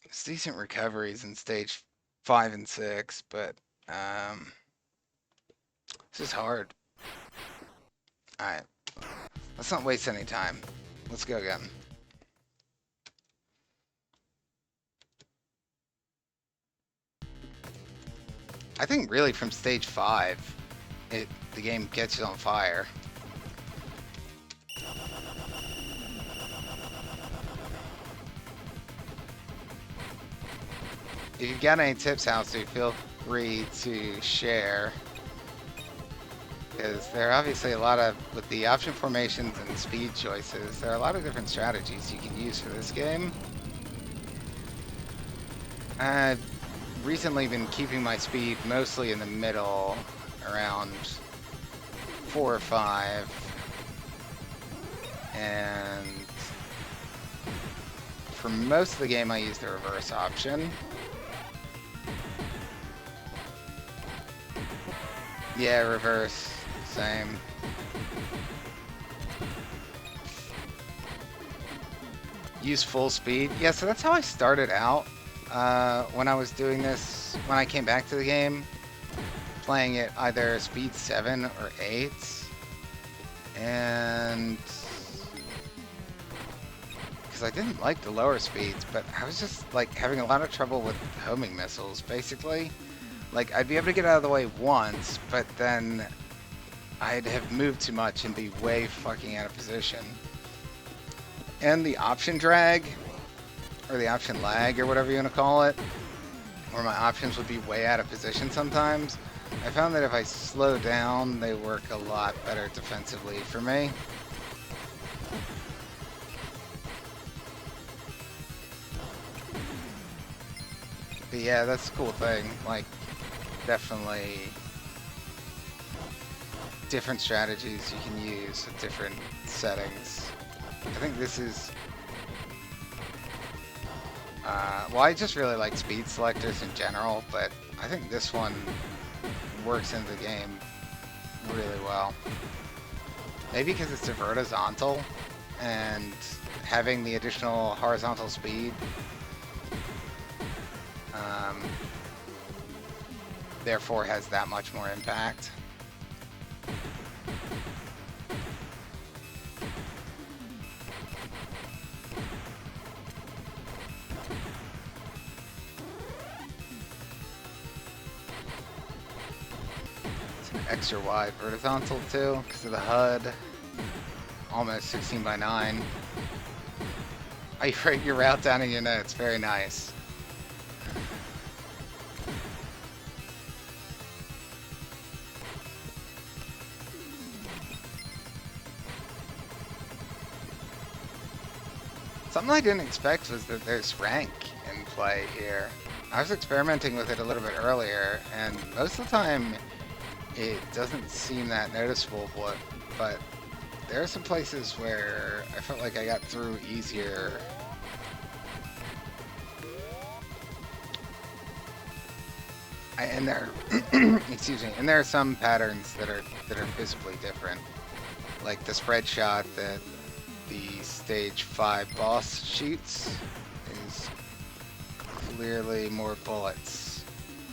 It's decent recoveries in stage 5 and 6, but this is hard. Alright, let's not waste any time. Let's go again. I think really from stage 5, the game gets you on fire. If you've got any tips, Hausu, feel free to share. Because there are obviously a lot of, with the option formations and speed choices, there are a lot of different strategies you can use for this game. I've recently been keeping my speed mostly in the middle, around 4 or 5. And for most of the game, I use the reverse option. Yeah, reverse, same. Use full speed. Yeah, so that's how I started out when I was doing this, when I came back to the game, playing it either speed 7 or 8. And because I didn't like the lower speeds, but I was just like having a lot of trouble with homing missiles, basically. Like, I'd be able to get out of the way once, but then I'd have moved too much and be way fucking out of position. And the option drag, or the option lag, or whatever you want to call it, where my options would be way out of position sometimes, I found that if I slow down, they work a lot better defensively for me. But yeah, that's a cool thing. Like, definitely different strategies you can use at different settings. I think this is... well, I just really like speed selectors in general, but I think this one works into the game really well. Maybe because it's a horizontal, and having the additional horizontal speed therefore has that much more impact. It's an extra wide horizontal too, because of the HUD. Almost 16 by 9. Oh, you write your route down in your notes. Very nice. Something I didn't expect was that there's rank in play here. I was experimenting with it a little bit earlier, and most of the time it doesn't seem that noticeable, but there are some places where I felt like I got through easier. And there, excuse me, and there are some patterns that are visibly different, like the spread shot that the stage 5 boss shoots is clearly more bullets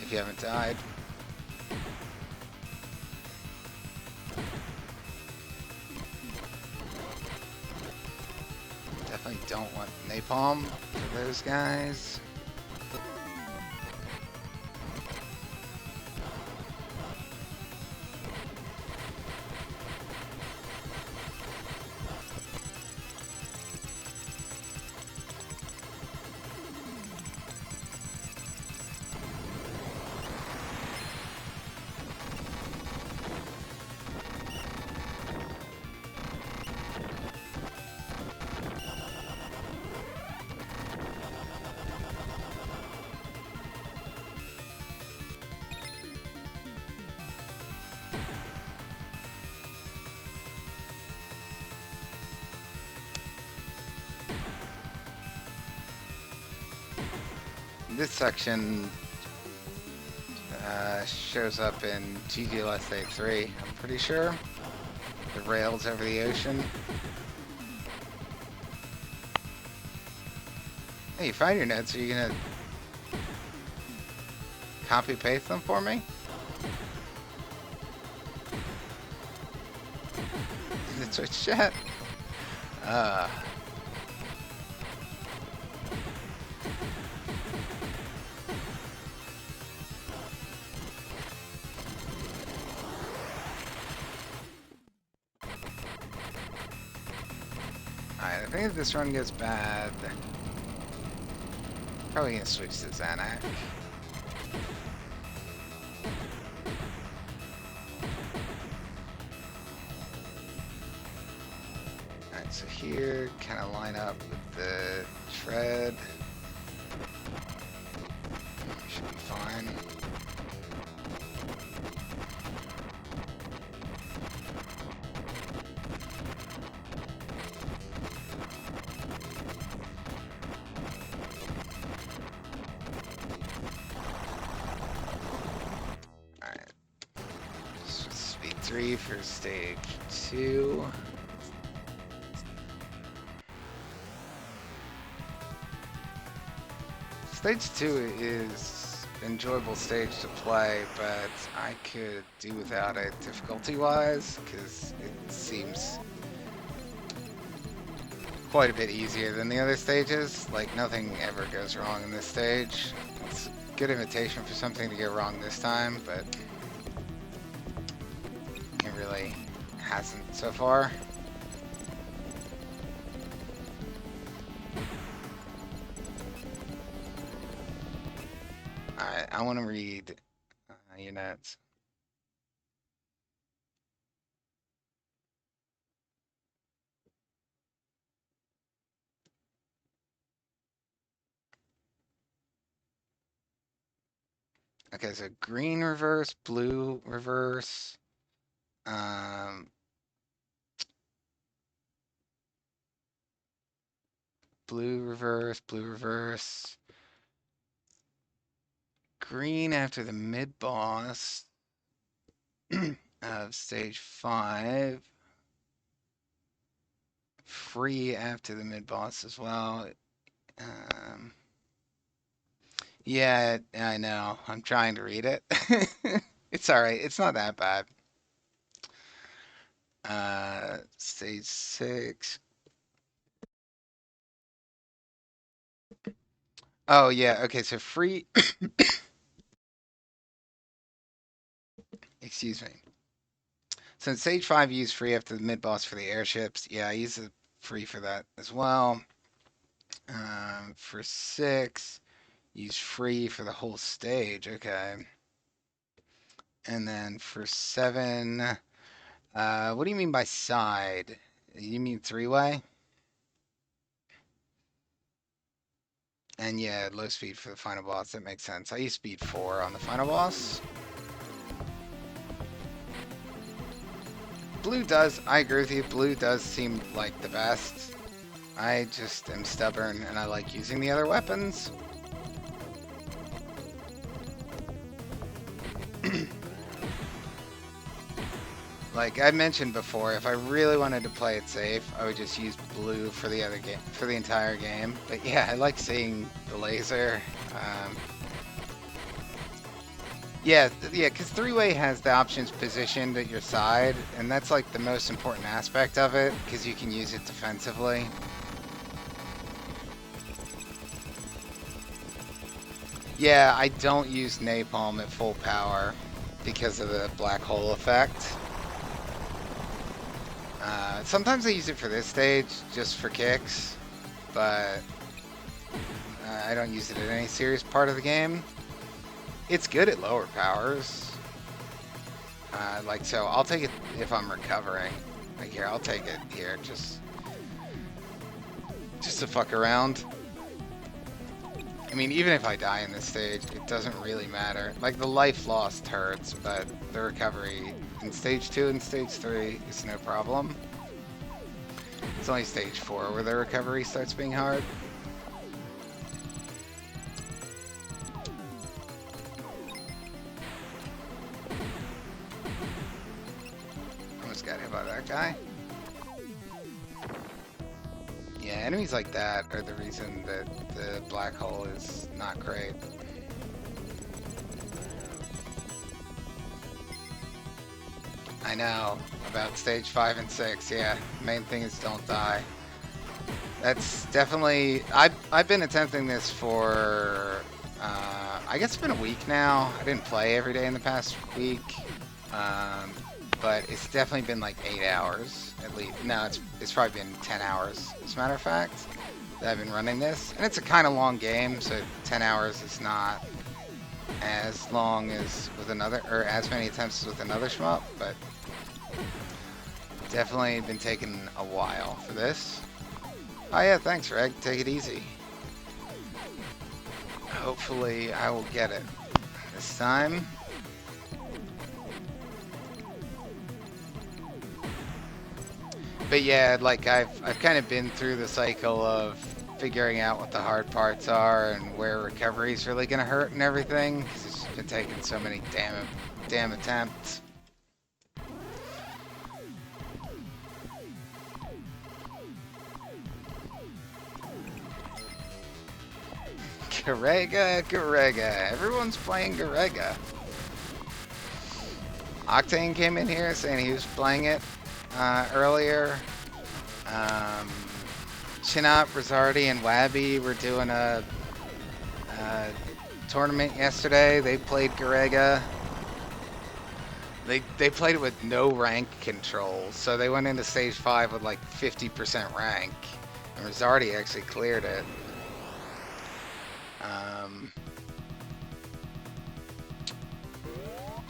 if you haven't died. Definitely don't want napalm for those guys. This section shows up in Aleste 3, I'm pretty sure. The rails over the ocean. Hey, you find your notes. Are you gonna copy paste them for me? In the Twitch chat? Alright, I think if this run gets bad, probably gonna switch to Xanac. Alright, so here, kind of line up with the tread. Should be fine. Alright. Speed 3 for stage 2. Stage 2 is an enjoyable stage to play, but I could do without it difficulty-wise, because it seems quite a bit easier than the other stages. Like, nothing ever goes wrong in this stage. It's a good invitation for something to go wrong this time, but it really hasn't so far. Alright, I want to read units. Okay, so green reverse, blue reverse, blue reverse, green after the mid-boss of stage 5, free after the mid-boss as well. Yeah, I know. I'm trying to read it. It's alright. It's not that bad. Stage 6. Oh, yeah. Okay, so free. Excuse me. So in stage 5, you use free after the mid-boss for the airships. Yeah, I use the free for that as well. For 6, use free for the whole stage. Okay. And then for 7, what do you mean by side? You mean 3-way? And yeah, low speed for the final boss. That makes sense. I use speed 4 on the final boss. Blue does, I agree with you, blue does seem like the best. I just am stubborn and I like using the other weapons. Like I mentioned before, if I really wanted to play it safe, I would just use blue for the other game, for the entire game. But yeah, I like seeing the laser. Yeah, because 3-way has the options positioned at your side, and that's like the most important aspect of it, because you can use it defensively. Yeah, I don't use napalm at full power because of the black hole effect. Sometimes I use it for this stage, just for kicks, but I don't use it in any serious part of the game. It's good at lower powers. Like, so I'll take it if I'm recovering. Like, here, I'll take it here, just to fuck around. I mean, even if I die in this stage, it doesn't really matter. Like, the life lost hurts, but the recovery in stage 2 and stage 3 is no problem. It's only stage 4 where the recovery starts being hard. Almost got hit by that guy. Yeah, enemies like that are the reason that the black hole is not great. I know, about stage 5 and 6, yeah. Main thing is don't die. That's definitely... I've been attempting this for... I guess it's been a week now. I didn't play every day in the past week. But it's definitely been like 8 hours, at least. No, it's probably been 10 hours, as a matter of fact, that I've been running this. And it's a kind of long game, so 10 hours is not as long as with another, or as many attempts as with another shmup, but definitely been taking a while for this. Oh yeah, thanks, Reg. Take it easy. Hopefully I will get it this time. But yeah, like I've kind of been through the cycle of figuring out what the hard parts are and where recovery is really gonna hurt and everything, because it's been taking so many damn attempts. Garega. Everyone's playing Garega. Octane came in here saying he was playing it earlier. Chinop, Rizardi, and Wabby were doing a tournament yesterday. They played Garega. They played it with no rank control, so they went into stage 5 with like 50% rank, and Rizardi actually cleared it.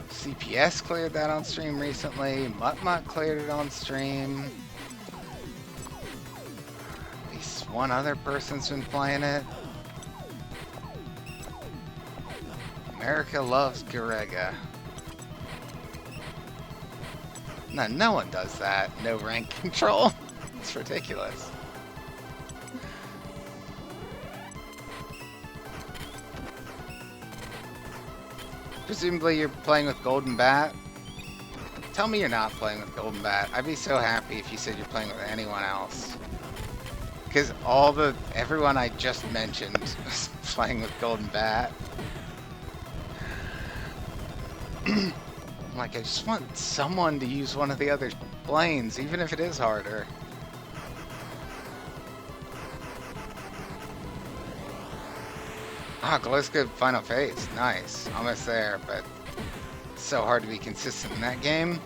CPS cleared that on stream recently. Mutt cleared it on stream. At least one other person's been playing it. America loves Garega. No one does that. No rank control. It's ridiculous. Presumably you're playing with Golden Bat. Tell me you're not playing with Golden Bat. I'd be so happy if you said you're playing with anyone else. Because everyone I just mentioned is playing with Golden Bat. Like, I just want someone to use one of the other planes, even if it is harder. Ah, Galiska final phase. Nice. Almost there, but it's so hard to be consistent in that game.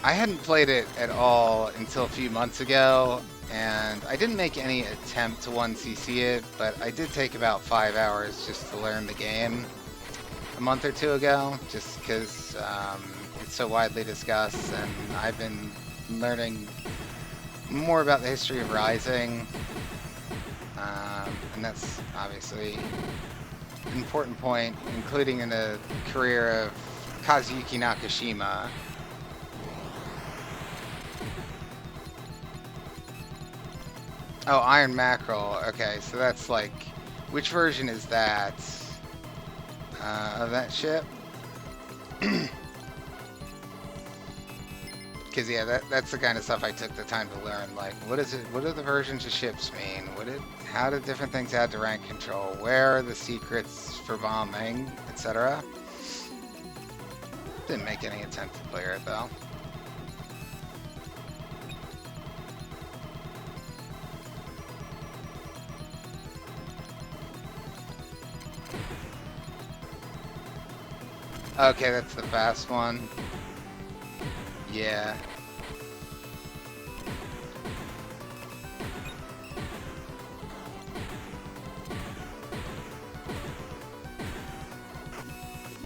I hadn't played it at all until a few months ago, and I didn't make any attempt to 1cc it, but I did take about 5 hours just to learn the game a month or two ago, just because it's so widely discussed, and I've been learning more about the history of Raizing, and that's obviously an important point, including in the career of Kazuyuki Nakashima. Oh, Iron Mackerel. Okay, so that's like, which version is that of that ship? Because yeah, that's the kind of stuff I took the time to learn. Like, what is it? What do the versions of ships mean? How do different things add to rank control? Where are the secrets for bombing, etc.? Didn't make any attempt to clear it though. Okay, that's the fast one. Yeah.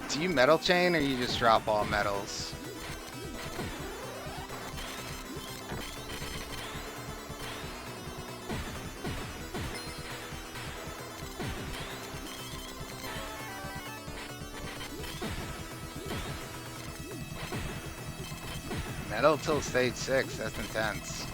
Do you metal chain or you just drop all metals? Metal till stage 6, that's intense.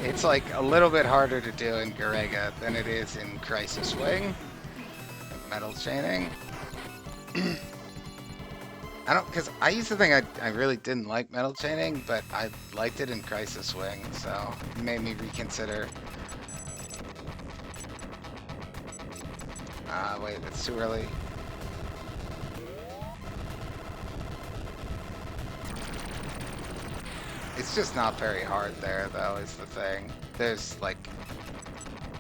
It's like a little bit harder to do in Garega than it is in Crisis Wing. Metal chaining. Because I used to think I really didn't like metal chaining, but I liked it in Crisis Wing, so it made me reconsider. Wait, that's too early. It's just not very hard there, though, is the thing. There's, like,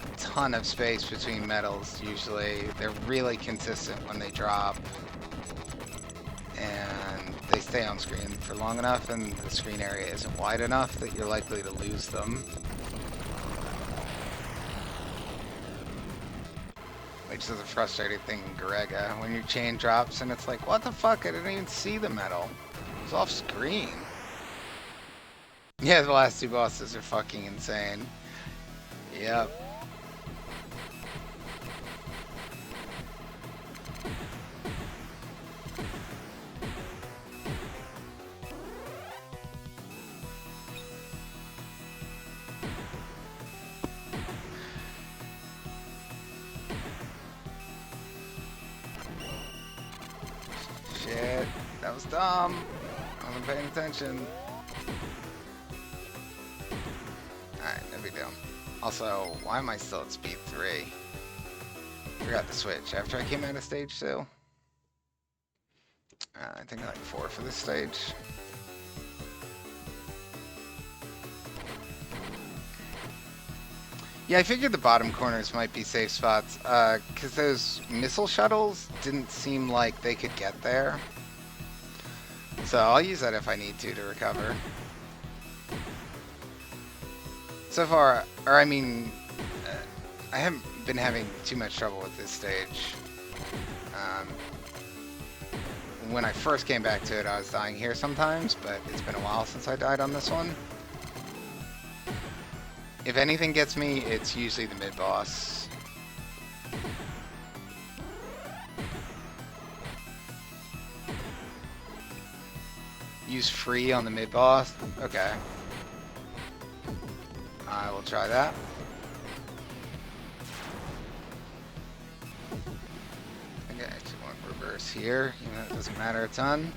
a ton of space between metals, usually. They're really consistent when they drop. And they stay on screen for long enough, and the screen area isn't wide enough that you're likely to lose them. Which is a frustrating thing in Garega, when your chain drops and it's like, what the fuck, I didn't even see the metal. It was off screen. Yeah, the last two bosses are fucking insane. Yep. Shit, that was dumb. I wasn't paying attention. Alright, no big deal. Also, why am I still at speed 3? Forgot to switch after I came out of stage 2. I think I like 4 for this stage. Yeah, I figured the bottom corners might be safe spots, because those missile shuttles didn't seem like they could get there. So I'll use that if I need to recover. So far, or I mean, I haven't been having too much trouble with this stage. When I first came back to it, I was dying here sometimes, but it's been a while since I died on this one. If anything gets me, it's usually the mid-boss. Use free on the mid-boss? Okay. I will try that. I think I actually want reverse here, even though it doesn't matter a ton.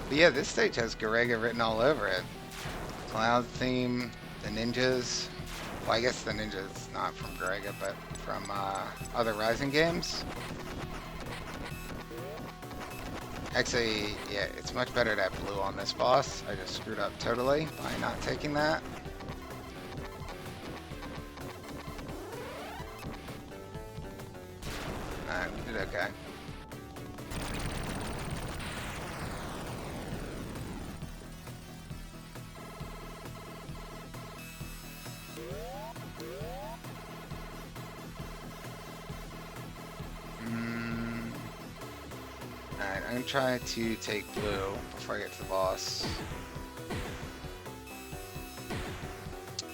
But yeah, this stage has Garega written all over it. Cloud theme, the ninjas. Well, I guess the ninja's not from Garega, but from other Raizing games. Actually, yeah, it's much better to have blue on this boss. I just screwed up totally by not taking that. Alright, we did okay. Alright, I'm gonna try to take blue before I get to the boss.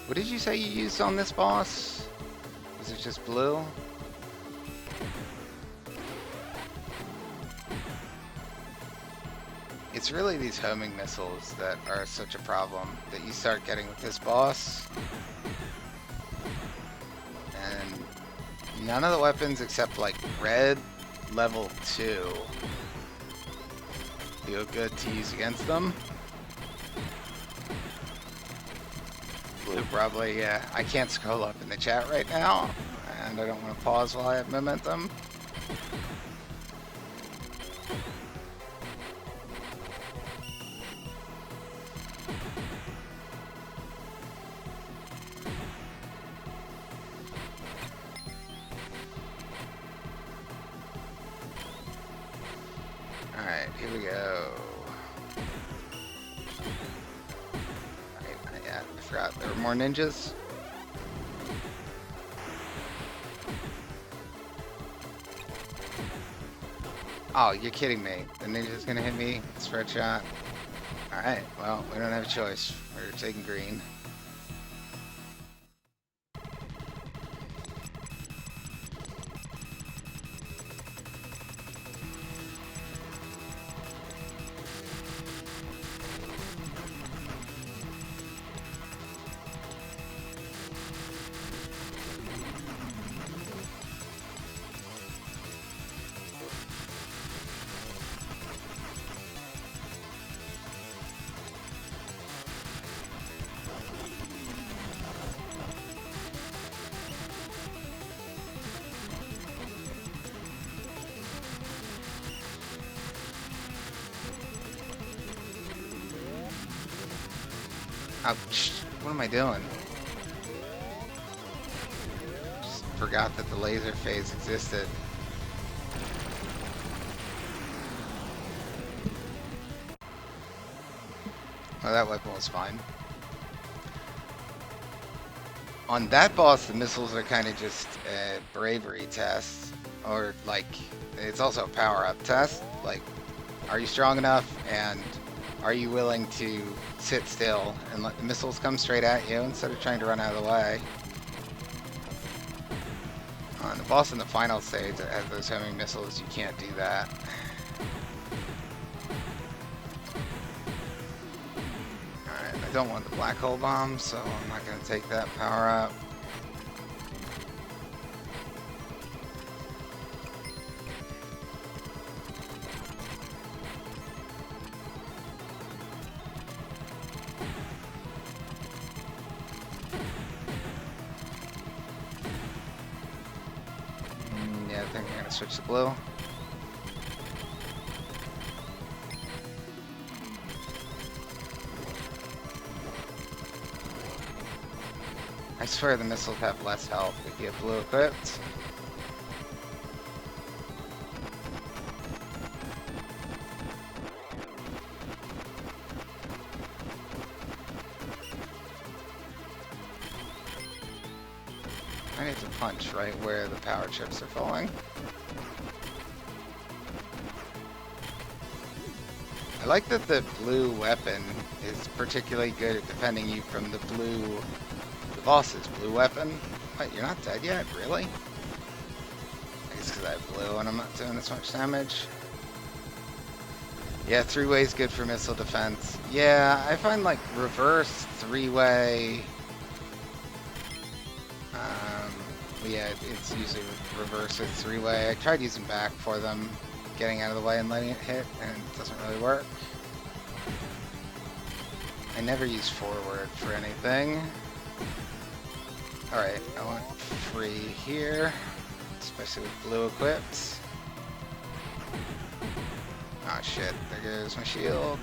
What did you say you used on this boss? Was it just blue? It's really these homing missiles that are such a problem that you start getting with this boss. And none of the weapons except like red level 2 feel good to use against them. Blue probably, yeah. I can't scroll up in the chat right now, and I don't want to pause while I have momentum. Alright, here we go. Yeah, I forgot there were more ninjas. Oh, you're kidding me. The ninja's gonna hit me. Spread shot. Alright, well, we don't have a choice. We're taking green. Ouch. What am I doing? Just forgot that the laser phase existed. Oh, that weapon was fine. On that boss, the missiles are kind of just a bravery test. Or, like, it's also a power-up test. Like, are you strong enough, and are you willing to sit still and let the missiles come straight at you instead of trying to run out of the way? On the boss in the final stage that has those homing missiles, you can't do that. I don't want the black hole bomb, so I'm not going to take that power up. Yeah, I think I'm going to switch to blue. I swear the missiles have less health if you have blue equipped. I need to punch right where the power chips are falling. I like that the blue weapon is particularly good at defending you from the boss's blue weapon. Wait, you're not dead yet? Really? I guess because I have blue and I'm not doing as much damage. Yeah, three-way is good for missile defense. Yeah, I find like reverse three-way... yeah, it's usually reverse or three-way. I tried using back for them, getting out of the way and letting it hit, and it doesn't really work. I never use forward for anything. Alright, I want free here, especially with blue equipped. Oh shit, there goes my shield.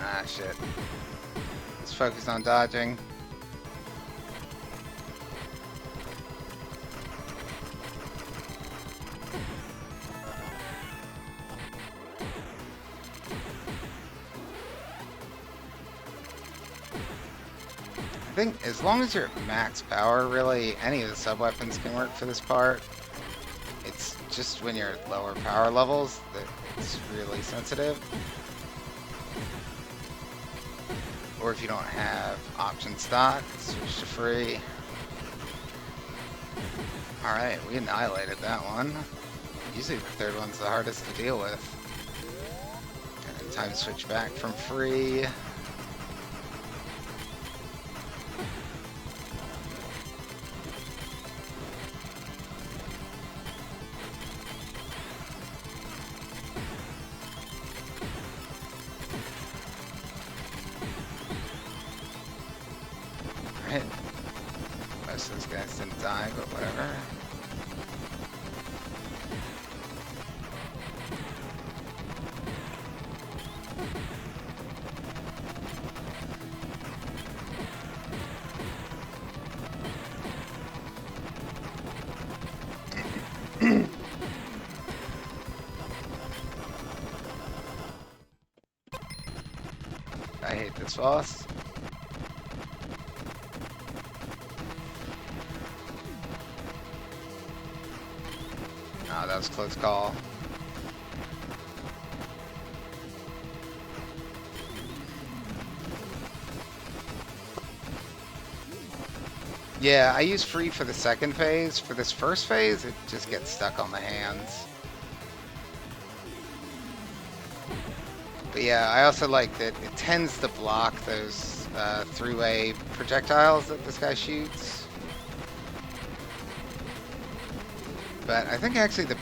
Ah, shit. Let's focus on dodging. I think as long as you're at max power, really, any of the sub-weapons can work for this part. It's just when you're at lower power levels that it's really sensitive. Or if you don't have option stock, switch to free. Alright, we annihilated that one. Usually the third one's the hardest to deal with. And then time to switch back from free. Most of those guys didn't die, but whatever. I hate this boss. Oh, that was a close call. Yeah, I use free for the second phase. For this first phase, it just gets stuck on the hands. But yeah, I also like that it tends to block those three-way projectiles that this guy shoots. But I think actually the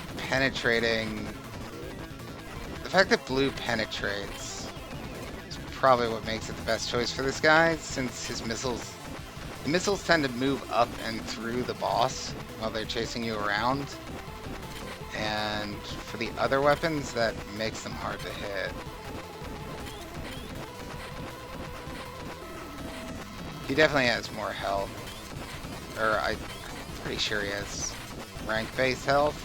fact that blue penetrates is probably what makes it the best choice for this guy, since his the missiles tend to move up and through the boss while they're chasing you around. And for the other weapons, that makes them hard to hit. He definitely has more health. Or I'm pretty sure he has rank-based health.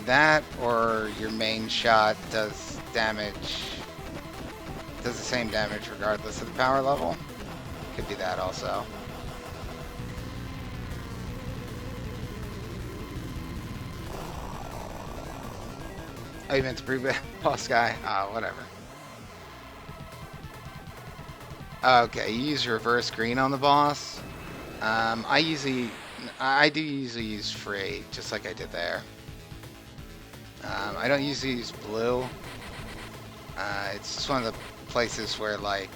That or your main shot does the same damage regardless of the power level. Could be that also. Oh, you meant to prove it? Boss guy? Whatever. Okay, you use reverse green on the boss. I do usually use free, just like I did there. I don't usually use blue. It's just one of the places where, like,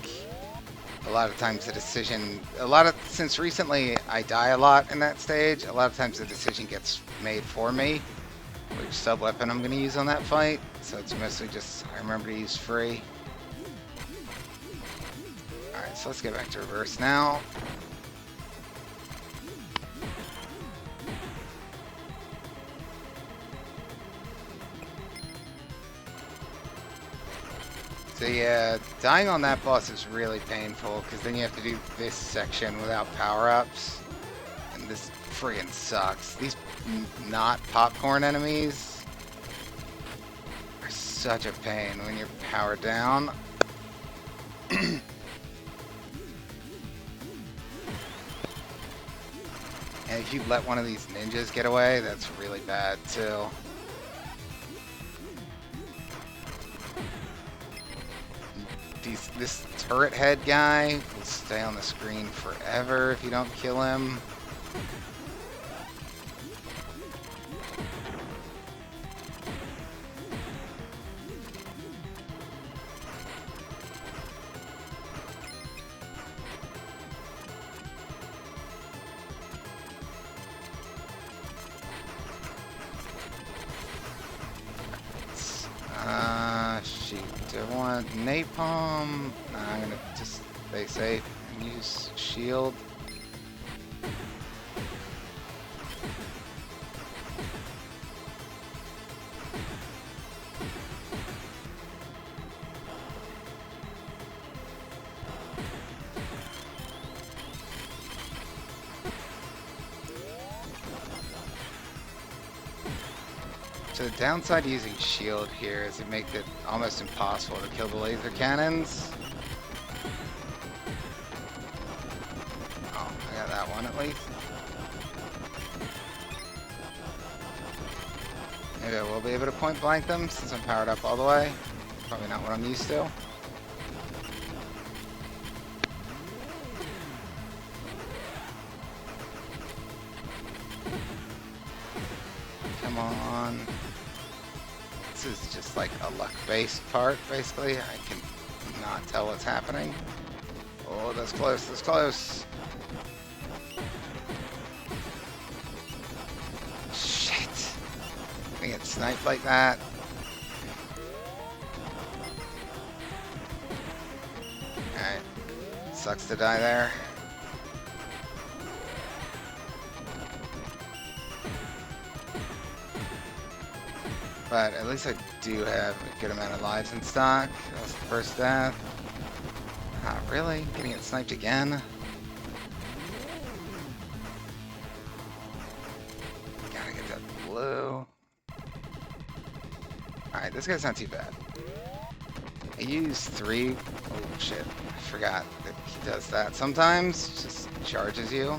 a lot of times the decision, since recently I die a lot in that stage, a lot of times the decision gets made for me, which sub-weapon I'm going to use on that fight. So it's mostly just, I remember to use free. Alright, so let's get back to reverse now. So yeah, dying on that boss is really painful, because then you have to do this section without power-ups. And this friggin' sucks. These not popcorn enemies are such a pain when you're powered down. And if you let one of these ninjas get away, that's really bad too. This turret head guy will stay on the screen forever if you don't kill him. Shoot, do I want napalm? Nah, I'm gonna just stay safe and use shield. So the downside to using shield here is it makes it almost impossible to kill the laser cannons. Oh, I got that one at least. Maybe I will be able to point blank them since I'm powered up all the way. Probably not what I'm used to. Come on. This is just like a luck-based part, basically. I can not tell what's happening. Oh, that's close, that's close. Shit. I get sniped like that. Alright. Sucks to die there. But at least I do have a good amount of lives in stock. That was the first death. Ah, really? Gonna get sniped again? Gotta get that blue. Alright, this guy's not too bad. I use 3. Oh shit, I forgot that he does that sometimes. Just charges you.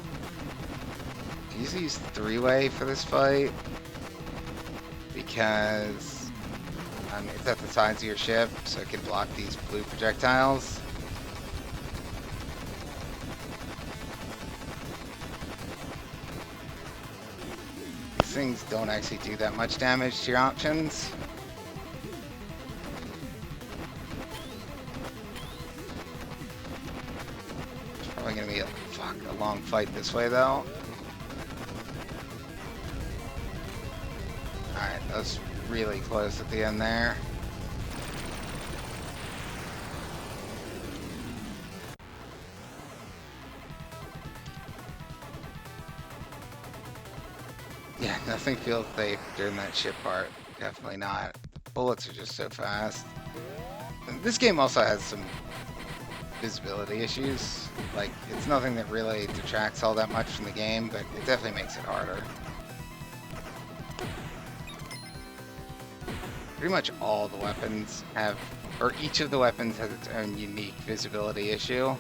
I usually use 3-way for this fight, because it's at the sides of your ship, so it can block these blue projectiles. things don't actually do that much damage to your options. It's probably gonna be a long fight this way though. Alright, that was really close at the end there. Yeah, nothing feels safe during that ship part. Definitely not. The bullets are just so fast. And this game also has some visibility issues. Like, it's nothing that really detracts all that much from the game, but it definitely makes it harder. Pretty much all the weapons have, or each of the weapons has its own unique visibility issue.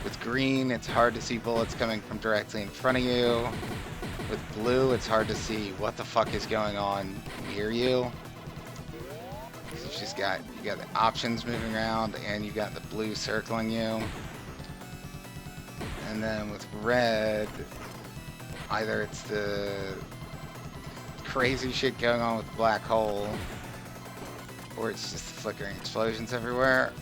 With green, it's hard to see bullets coming from directly in front of you. With blue, it's hard to see what the fuck is going on near you. So you got the options moving around, and you got the blue circling you. And then with red, either it's the crazy shit going on with the black hole, or it's just the flickering explosions everywhere.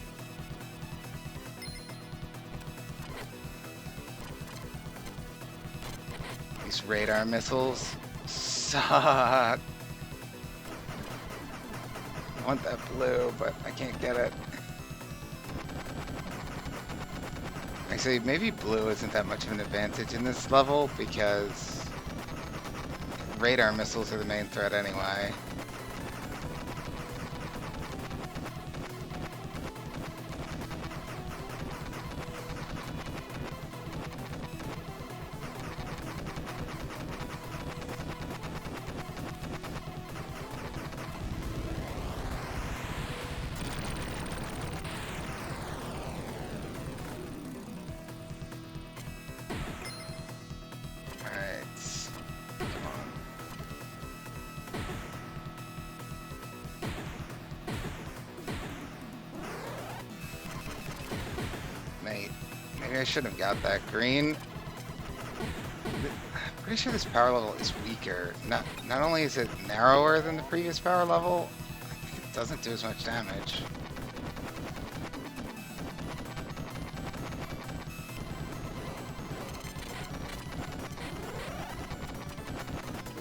These radar missiles suck. I want that blue, but I can't get it. Actually, maybe blue isn't that much of an advantage in this level because radar missiles are the main threat anyway. Maybe I shouldn't have got that green. I'm pretty sure this power level is weaker. Not only is it narrower than the previous power level, I think it doesn't do as much damage.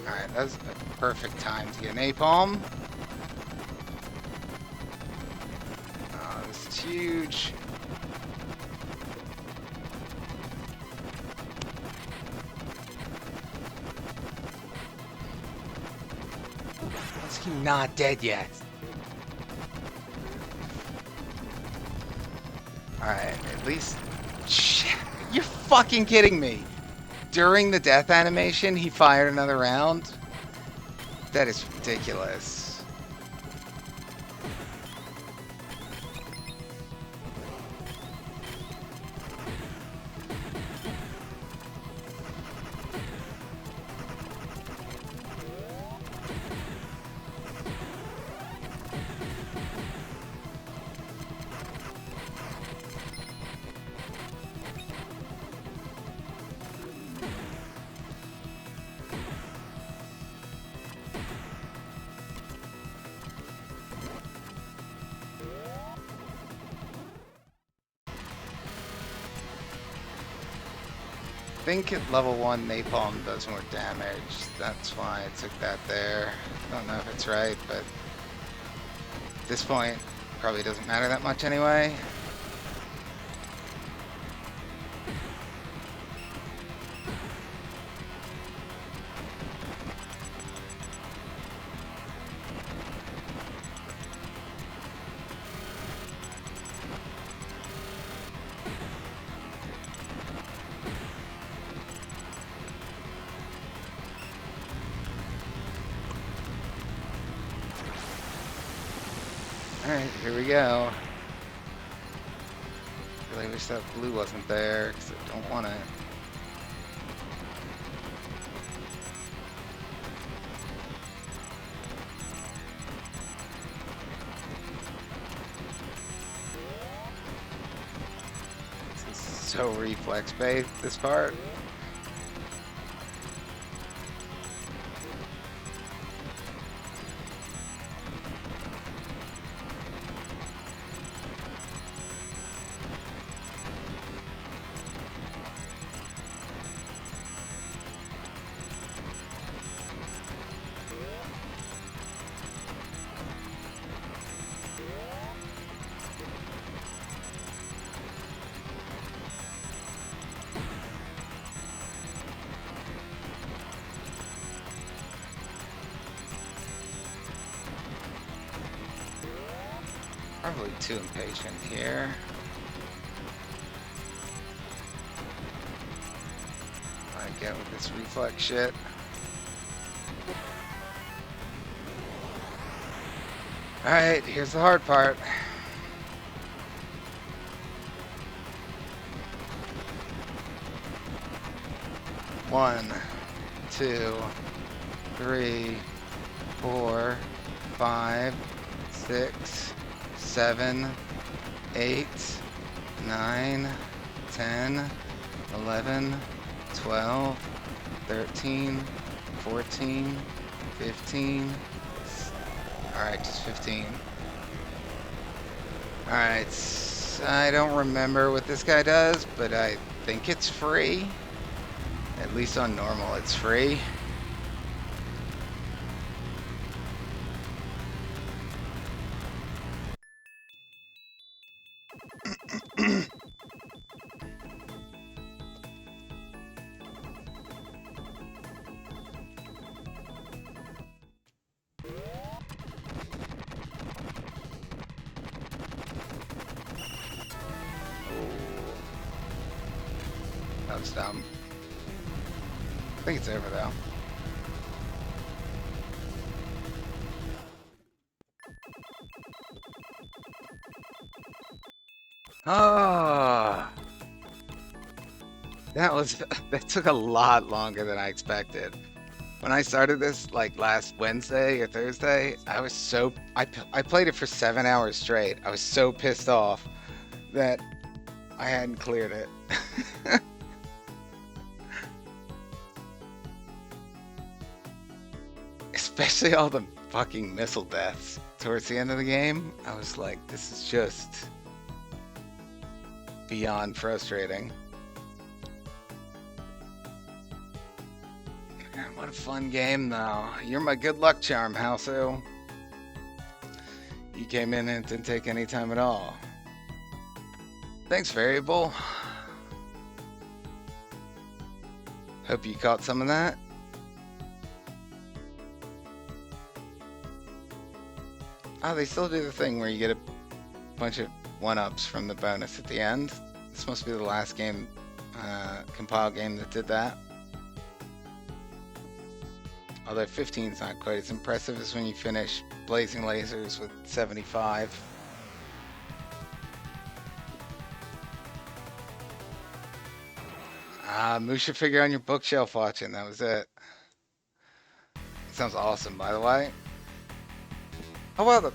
Alright, that was a perfect time to get an napalm. Oh, this is huge. Is he not dead yet? Alright, at least... Shit, you're fucking kidding me! During the death animation, he fired another round? That is ridiculous. I think at level 1 napalm does more damage. That's why I took that there. I don't know if it's right, but at this point, probably doesn't matter that much anyway. Alright, here we go. Really wish that blue wasn't there, because I don't want it. This is so reflex-based, this part. Probably too impatient here. I get with this reflex shit. Alright, here's the hard part. One, 2, 3, 4, 5, 6, 7, 8, 9, 10, 11, 12, 13, 14, 15. Alright, just 15. Alright, I don't remember what this guy does, but I think it's free. At least on normal, it's free. That was dumb. I think it's over though. Oh, that took a lot longer than I expected. When I started this like last Wednesday or Thursday, I played it for 7 hours straight. I was so pissed off that I hadn't cleared it. Especially all the fucking missile deaths towards the end of the game. I was like, this is just beyond frustrating. What a fun game, though. You're my good luck charm, Hausu. You came in and didn't take any time at all. Thanks, Variable. Hope you caught some of that. Oh, they still do the thing where you get a bunch of one-ups from the bonus at the end. This must be the last game, compile game that did that. Although 15 is not quite as impressive as when you finish Blazing Lasers with 75. Musha figure on your bookshelf watching, that was it. Sounds awesome, by the way. Oh well,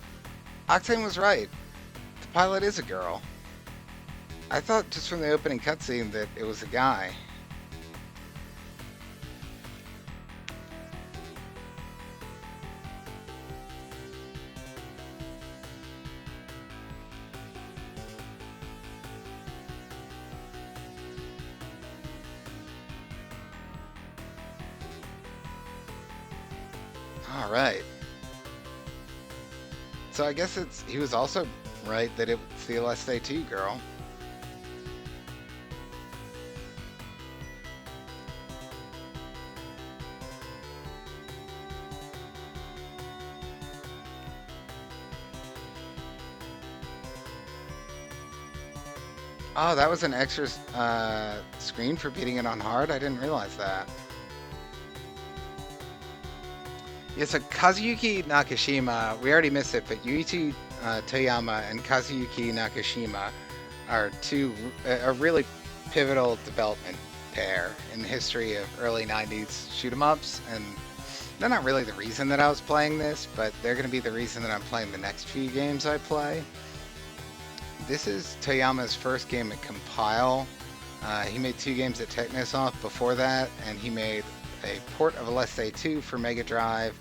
Octane was right. The pilot is a girl. I thought just from the opening cutscene that it was a guy. All right. So I guess he was also right that it's the Aleste 2 girl. Oh, that was an extra screen for beating it on hard? I didn't realize that. Yeah, so Kazuyuki Nakashima, we already missed it, but Yuichi Toyama and Kazuyuki Nakashima are a really pivotal development pair in the history of early 90s shoot-'em-ups, and they're not really the reason that I was playing this, but they're going to be the reason that I'm playing the next few games I play. This is Toyama's first game at Compile. He made 2 games at Technosoft before that, and he made a port of Aleste 2 for Mega Drive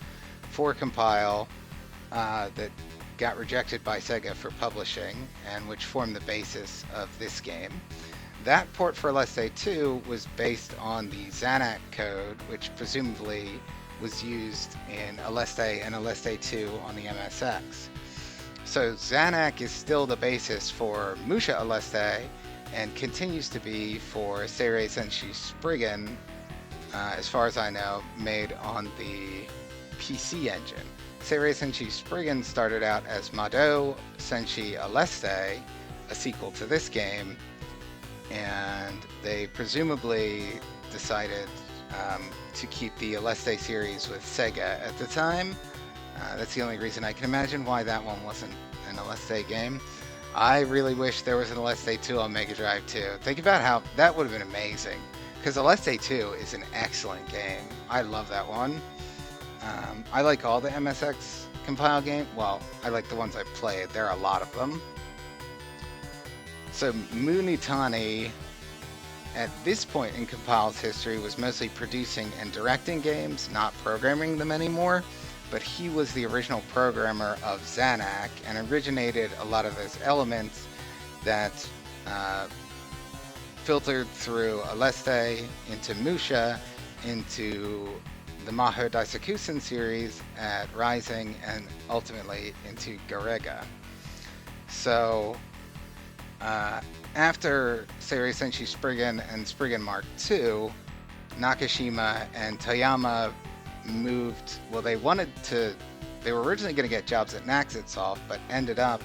for Compile that got rejected by Sega for publishing, and which formed the basis of this game. That port for Aleste 2 was based on the Xanac code, which presumably was used in Aleste and Aleste 2 on the MSX. So Xanac is still the basis for Musha Aleste and continues to be for Seirei Senshi Spriggan, as far as I know, made on the PC engine. Seirei Senshi Spriggan started out as Mado Senshi Aleste, a sequel to this game, and they presumably decided to keep the Aleste series with Sega at the time. That's the only reason I can imagine why that one wasn't an Aleste game. I really wish there was an Aleste 2 on Mega Drive 2. Think about how that would have been amazing, because Aleste 2 is an excellent game. I love that one. I like all the MSX compile games. Well, I like the ones I played. There are a lot of them. So Munitani, at this point in Compile's history, was mostly producing and directing games, not programming them anymore. But he was the original programmer of Zanac and originated a lot of those elements that filtered through Aleste into Musha, into the Maho Daisakusen series at Raizing, and ultimately into Garega. So after Seirei Senshi Spriggan and Spriggan Mark II, Nakashima and Toyama moved. Well, they were originally going to get jobs at Naxxitsoft, but ended up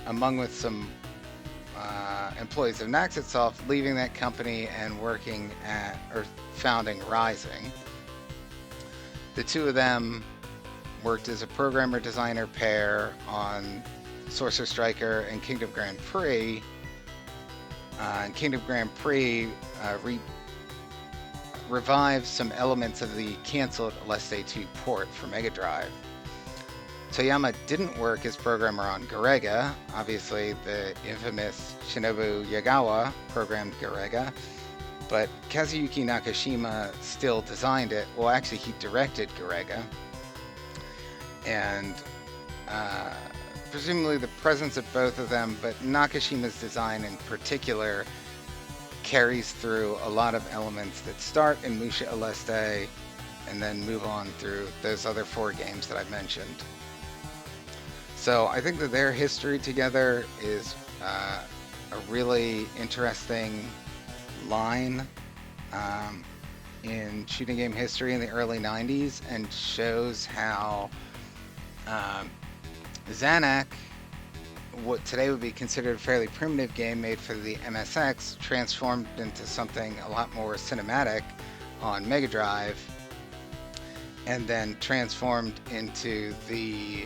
among with some employees of Naxxitsoft, leaving that company and working at, or founding Raizing. The two of them worked as a programmer-designer pair on Sorcer Striker and Kingdom Grand Prix. And Kingdom Grand Prix revived some elements of the canceled Aleste 2 port for Mega Drive. Toyama didn't work as programmer on Garega. Obviously, the infamous Shinobu Yagawa programmed Garega, but Kazuyuki Nakashima still designed it. Well, actually, he directed Garega. And presumably the presence of both of them, but Nakashima's design in particular carries through a lot of elements that start in Musha Aleste and then move on through those other 4 games that I mentioned. So I think that their history together is a really interesting line in shooting game history in the early 90s, and shows how Zanac, what today would be considered a fairly primitive game made for the MSX, transformed into something a lot more cinematic on Mega Drive, and then transformed into the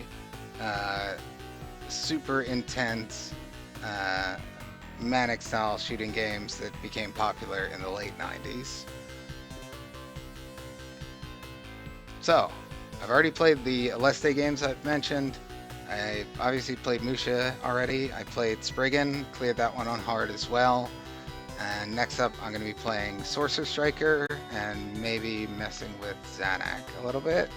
super intense manic style shooting games that became popular in the late 90s. So I've already played the Aleste games I've mentioned. I obviously played Musha already. I played Spriggan, cleared that one on hard as well. And next up, I'm going to be playing Sorcer Striker and maybe messing with Zanac a little bit.